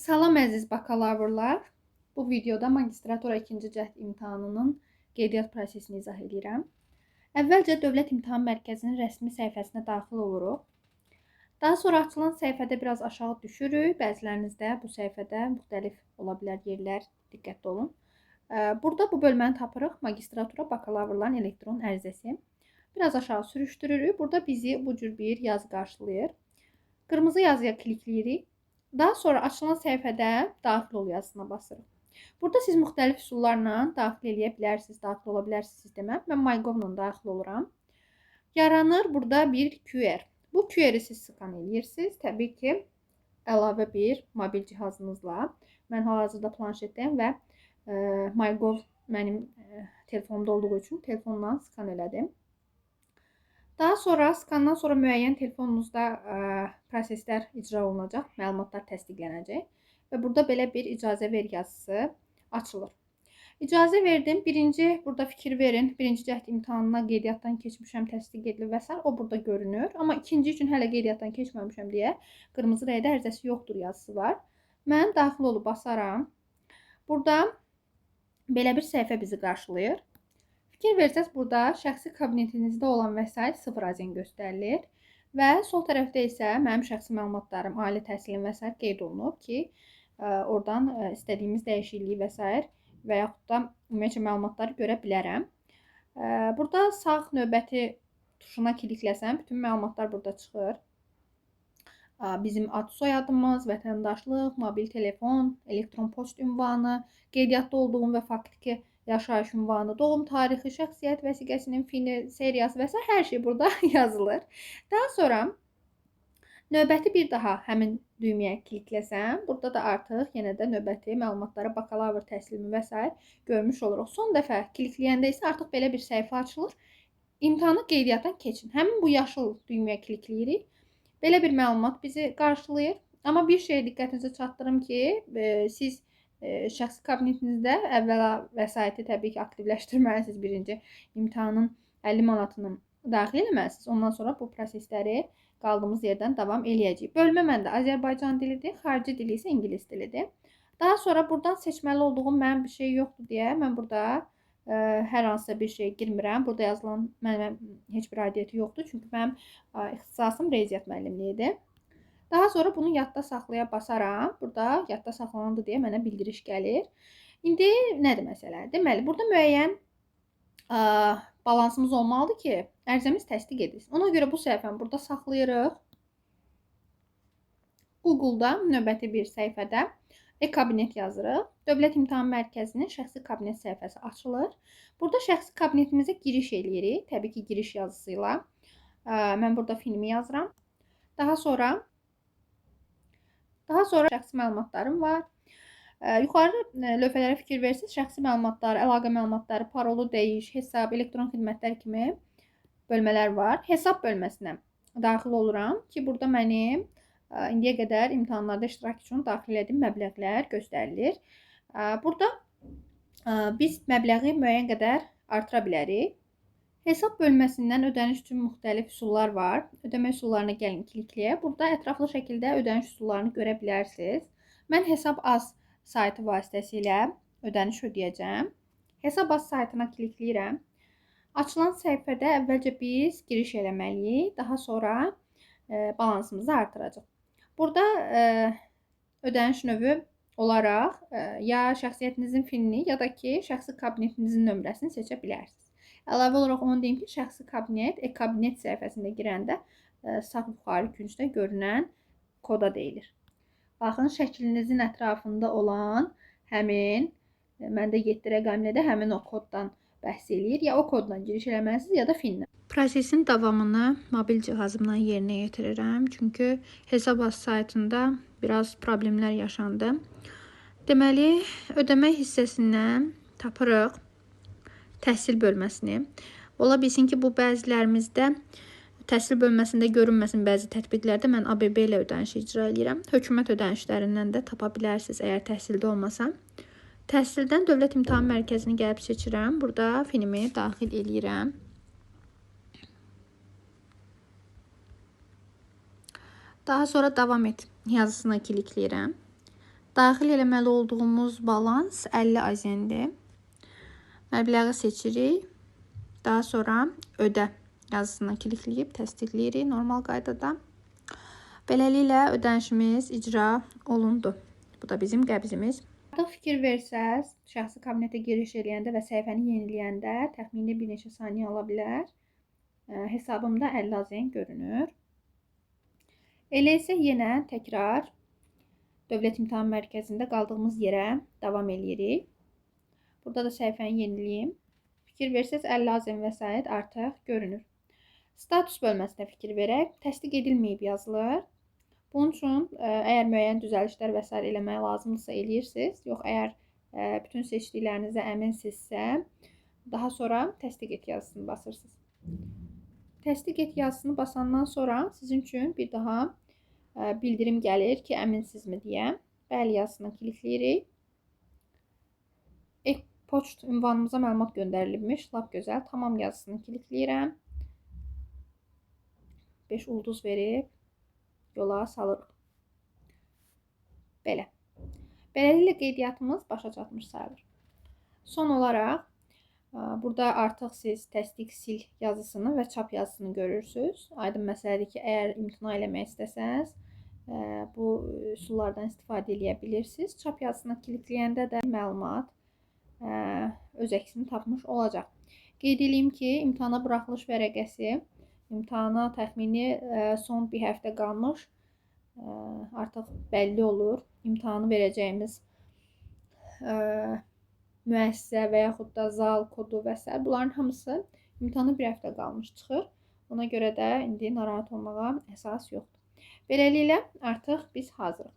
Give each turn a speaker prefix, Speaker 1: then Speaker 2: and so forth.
Speaker 1: Salam əziz bakalavrlar. Bu videoda magistratura 2-ci cəhd imtahanının qeydiyyat prosesini izah edirəm. Əvvəlcə Dövlət İmtahan Mərkəzinin rəsmi səhifəsinə daxil oluruq. Daha sonra açılan səhifədə biraz aşağı düşürük. Bəzilərinizdə bu səhifədə müxtəlif ola bilər yerlər, diqqətli olun. Burada bu bölməni tapırıq. Magistratura bakalavrların elektron ərizəsi. Biraz aşağı sürüşdürürük. Burada bizi bu cür bir yazı qarşılayır. Qırmızı yazıya klikləyirik. Daha sonra açılan səhifədə daxil ol yazısına basırıq. Burada siz müxtəlif üsullarla daxil edə bilərsiniz, daxil ola bilərsiniz sistemə. Mən MyGov-la daxil oluram. Yaranır burada bir QR. Bu QR-i siz skan edirsiniz. Təbii ki, əlavə bir mobil cihazınızla. Mən hal-hazırda planşetdəyim və MyGov mənim telefonumda olduğu üçün telefonla skan elədim. Daha sonra skandan sonra müəyyən telefonunuzda proseslər icra olunacaq, məlumatlar təsdiqlənəcək və burada belə bir icazə ver yazısı açılır. İcazə verdim. Burada fikir verin. Birinci cəhd imtahanına qeydiyyatdan keçmişəm, təsdiq edilir və s. O burada görünür. Amma ikinci üçün hələ qeydiyyatdan keçməmişəm deyə qırmızı rəydə ərizəsi yoxdur yazısı var. Mən daxil olub basaram. Burada belə bir səhifə bizi qarşılayır. Fikir versəz, burada şəxsi kabinetinizdə olan vəsait 0 azən göstərilir və sol tərəfdə isə mənim şəxsi məlumatlarım, ali təhsilim və s. qeyd olunub ki, oradan istədiyimiz dəyişikliyi və s. və yaxud da ümumiyyətcə məlumatları görə bilərəm. Burada sağ növbəti tuşuna klikləsəm, bütün məlumatlar burada çıxır. Bizim ad soyadımız, vətəndaşlıq, mobil telefon, elektron poçt ünvanı, qeydiyyatda olduğum və faktiki yaşayış ünvanı, doğum tarixi, şəxsiyyət vəsiqəsinin fini, seriyası və s. hər şey burada yazılır. Daha sonra növbəti bir daha həmin düyməyə klikləsəm, burada da artıq yenə də növbəti məlumatlara, bakalavr təhsilimi və s. görmüş oluruq. Son dəfə klikləyəndə isə artıq belə bir səhifə açılır. İmtahanı qeydiyyatdan keçin. Həmin bu yaşıl düyməyə klikləyirik. Belə bir məlumat bizi qarşılayır. Amma bir şey diqqətinizi çatdırım ki, siz şəxsi kabinetinizdə əvvəla vəsaiti təbii ki, aktivləşdirməlisiniz. Birinci imtahanın 50 manatını daxil eləməlisiniz. Ondan sonra bu prosesləri qaldığımız yerdən davam eləyəcəyik. Bölmə məndə Azərbaycan dilidir, xarici dili isə ingilis dilidir. Daha sonra buradan seçməli olduğum mənim bir şey yoxdur deyə mən burada hər hansısa bir şey girmirəm. Burada yazılan mənim heç bir aidiyyəti yoxdur. Çünki mənim ixtisasım riyaziyyat müəllimliyidir. Daha sonra bunu yadda saxlaya basaram. Burada yadda saxlanıldı deyə mənə bildiriş gəlir. İndi nədir məsələ? Deməli, burada müəyyən balansımız olmalıdır ki, ərizəmiz təsdiq edilsin. Ona görə bu səhifəni burada saxlayırıq. Google-da növbəti bir səhifədə e-kabinet yazırıq. Dövlət İmtahan Mərkəzinin şəxsi kabinet səhifəsi açılır. Burada şəxsi kabinetimizə giriş eləyirik. Təbii ki, giriş yazısıyla. Mən burada filmi yazıram. Daha sonra şəxsi məlumatlarım var. Yuxarı lövhələrə fikir versiniz, şəxsi məlumatlar, əlaqə məlumatları, parolu dəyiş, hesab, elektron xidmətlər kimi bölmələr var. Hesab bölməsinə daxil oluram ki, burada mənim indiyə qədər imtahanlarda iştirak üçün daxil etdiyim məbləğlər göstərilir. Burada biz məbləği müəyyən qədər artıra bilərik. Hesab bölməsindən ödəniş üçün müxtəlif üsullar var. Ödəmə üsullarına gəlin klikləyək. Burada ətraflı şəkildə ödəniş üsullarını görə bilərsiniz. Mən Hesab Az saytı vasitəsilə ödəniş ödəyəcəm. Hesab Az saytına klikləyirəm. Açılan səhifədə əvvəlcə biz giriş eləməliyik. Daha sonra balansımızı artıracaq. Burada ödəniş növü olaraq ya şəxsiyyətinizin finini ya da ki, şəxsi kabinetinizin nömrəsini seçə bilərsiniz. Əlavə olaraq onu deyim ki, şəxsi kabinet, e-kabinet səhifəsində girəndə sağ yuxarı küncdə görünən koda deyilir. Baxın, şəklinizin ətrafında olan həmin, məndə 7 rəqəmli də həmin o koddan bəhs eləyir. Ya o koddan giriş eləməlisiniz, ya da finlə. Prosesin davamını mobil cihazımdan yerinə yetirirəm. Çünki Hesab Az saytında biraz problemlər yaşandı. Deməli, ödəmə hissəsindən tapırıq təhsil bölməsini. Ola bilsin ki, bu bəzilərimizdə təhsil bölməsində görünməsin bəzi tətbiqlərdə mən ABB ilə ödəniş icra edirəm. Hökumət ödənişlərindən də tapa bilərsiniz əgər təhsildə olmasa. Təhsildən Dövlət İmtahan Mərkəzini gəlib seçirəm. Burada finimi daxil eləyirəm. Daha sonra davam et yazısına klikləyirəm. Daxil eləməli olduğumuz balans 50 azendir. Məbləği seçirik. Daha sonra ödə yazısını klikləyib təsdiqləyirik normal qaydada. Beləliklə ödənişimiz icra olundu. Bu da bizim qəbzimiz. Artıq fikir versəz, şəxsi kabinetə giriş eləyəndə və səhifəni yeniləyəndə təxmini bir neçə saniyə ala bilər. Hesabımda 50 azen görünür. Elə isə yenə təkrar Dövlət İmtahan Mərkəzində qaldığımız yerə davam edirik. Burada da səhifəni yeniləyim. Fikir versəz 50 azen vəsait artıq görünür. Status bölməsinə fikir verək. Təsdiq edilməyib yazılır. Bunun üçün əgər müəyyən düzəlişlər və s. eləmək lazımdırsa eləyirsiniz. Yox, əgər bütün seçdiklərinizə əminsinizsə, daha sonra təsdiq et yazısını basırsınız. Təsdiq et yazısını basandan sonra sizin üçün bir daha bildirim gəlir ki, əminsizmi deyə. Bəli yazısını klikləyirik. Poçt ünvanımıza məlumat göndərilibmiş. Lap gözəl. Tamam yazısını klikləyirəm. 5 ulduz verib yola salırıq. Belə. Beləliklə qeydiyyatımız başa çatmış sayılır. Son olaraq burada artıq siz təsdiq sil yazısını və çap yazısını görürsünüz. Aydın məsələdir ki, əgər imtina eləmək istəsəniz, bu üsullardan istifadə edə bilirsiniz. Çap yazısına klikləyəndə də məlumat öz əksini tapmış olacaq. Qeyd edeyim ki, imtahana buraxılış vərəqəsi, imtahana təxmini son bir həftə qalmış artıq bəlli olur. İmtahanı verəcəyimiz müəssisə və yaxud da zal kodu və s. Bunların hamısı imtahana bir həftə qalmış çıxır. Ona görə də indi narahat olmağa əsas yoxdur. Beləliklə artıq biz hazırıq.